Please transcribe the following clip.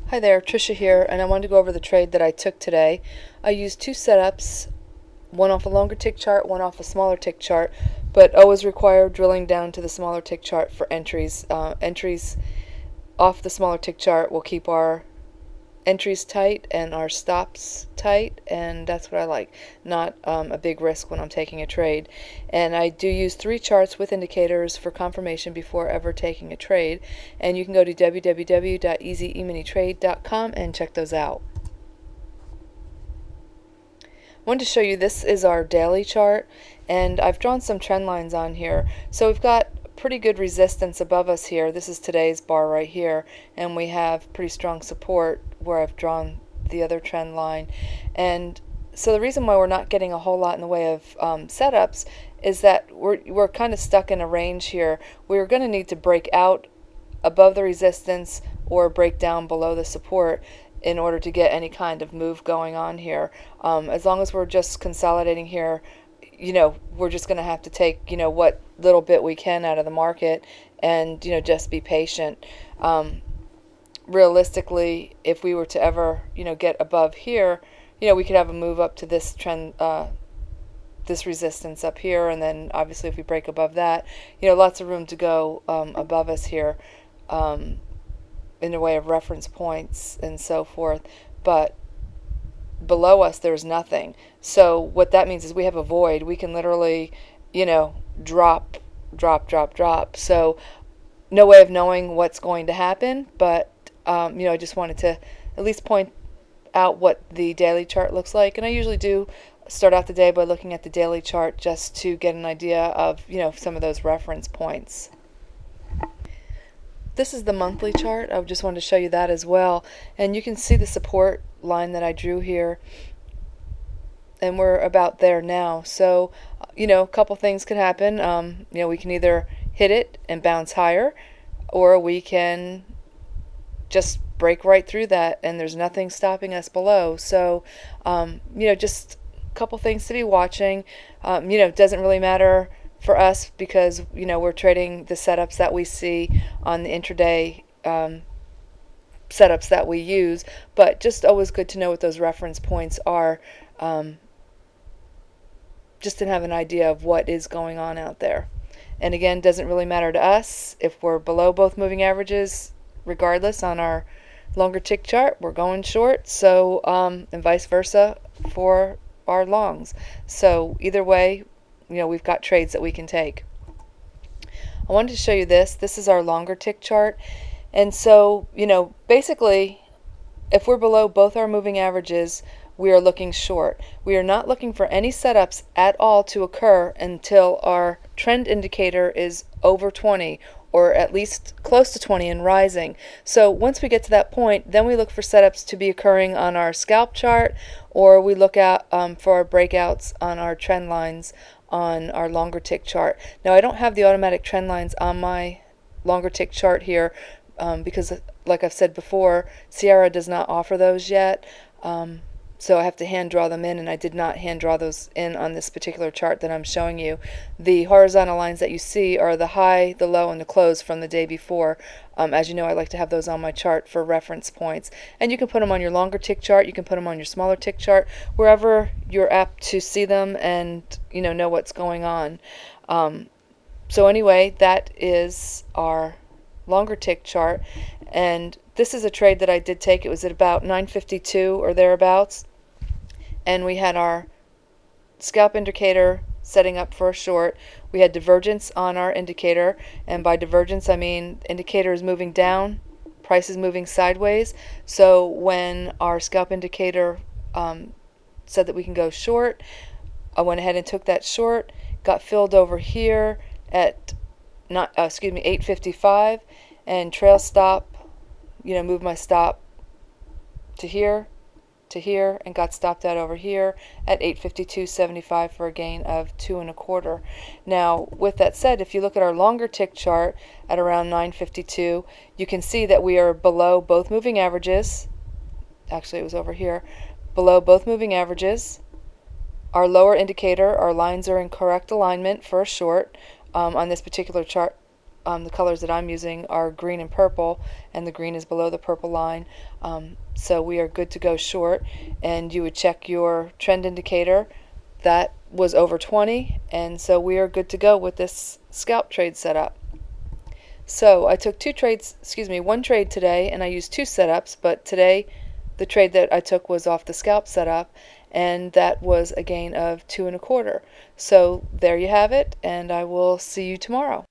Hi there, Trisha here, and I wanted to go over the trade that I took today. I used two setups, one off a longer tick chart, one off a smaller tick chart, but always require drilling down to the smaller tick chart for entries. Entries off the smaller tick chart will keep our entries tight and our stops tight, and that's what I like. Not a big risk when I'm taking a trade. And I do use 3 charts with indicators for confirmation before ever taking a trade, and you can go to www.easyemintrade.com and check those out. I wanted to show you, this is our daily chart, and I've drawn some trend lines on here. So we've got pretty good resistance above us here. This is today's bar right here, and we have pretty strong support where I've drawn the other trend line. And so the reason why we're not getting a whole lot in the way of setups is that we're kind of stuck in a range here. We're going to need to break out above the resistance or break down below the support in order to get any kind of move going on here. As long as we're just consolidating here, we're just going to have to take, what little bit we can out of the market and, just be patient. Realistically, if we were to ever, get above here, we could have a move up to this trend, this resistance up here, and then obviously if we break above that, lots of room to go above us here in the way of reference points and so forth. But below us there's nothing. So what that means is we have a void. We can literally, drop. So no way of knowing what's going to happen, but I just wanted to at least point out what the daily chart looks like. And I usually do start out the day by looking at the daily chart just to get an idea of, some of those reference points. This is the monthly chart. I just wanted to show you that as well. And you can see the support line that I drew here. And we're about there now. So, a couple things could happen. We can either hit it and bounce higher, or we can just break right through that and there's nothing stopping us below. So, just a couple things to be watching. It doesn't really matter for us because we're trading the setups that we see on the intraday setups that we use, but just always good to know what those reference points are, just to have an idea of what is going on out there. And again, doesn't really matter to us if we're below both moving averages. Regardless, on our longer tick chart we're going short, so and vice versa for our longs. So either way, we've got trades that we can take. I wanted to show you this. This is our longer tick chart. And so, basically, if we're below both our moving averages, we are looking short. We are not looking for any setups at all to occur until our trend indicator is over 20, or at least close to 20 and rising. So once we get to that point, then we look for setups to be occurring on our scalp chart, or we look out for our breakouts on our trend lines on our longer tick chart. Now I don't have the automatic trend lines on my longer tick chart here because, like I've said before, Sierra does not offer those yet. So I have to hand draw them in, and I did not hand draw those in on this particular chart that I'm showing you. The horizontal lines that you see are the high, the low, and the close from the day before. As you know, I like to have those on my chart for reference points. And you can put them on your longer tick chart, you can put them on your smaller tick chart, wherever you're apt to see them and know what's going on. So anyway, that is our longer tick chart, and this is a trade that I did take. It was at about 9:52 or thereabouts, and we had our scalp indicator setting up for a short. We had divergence on our indicator, and by divergence I mean indicator is moving down, price is moving sideways. So when our scalp indicator said that we can go short, I went ahead and took that short, got filled over here at 8:55, and trail stop, moved my stop to here, and got stopped out over here at 8:52.75 for a gain of 2 1/4. Now, with that said, if you look at our longer tick chart at around 9:52, you can see that we are below both moving averages. Actually, it was over here, below both moving averages. Our lower indicator, our lines are in correct alignment for a short on this particular chart. the colors that I'm using are green and purple, and the green is below the purple line. So we are good to go short, and you would check your trend indicator. That was over 20, and so we are good to go with this scalp trade setup. So I took one trade today, and I used 2 setups, but today the trade that I took was off the scalp setup, and that was a gain of 2 1/4. So there you have it, and I will see you tomorrow.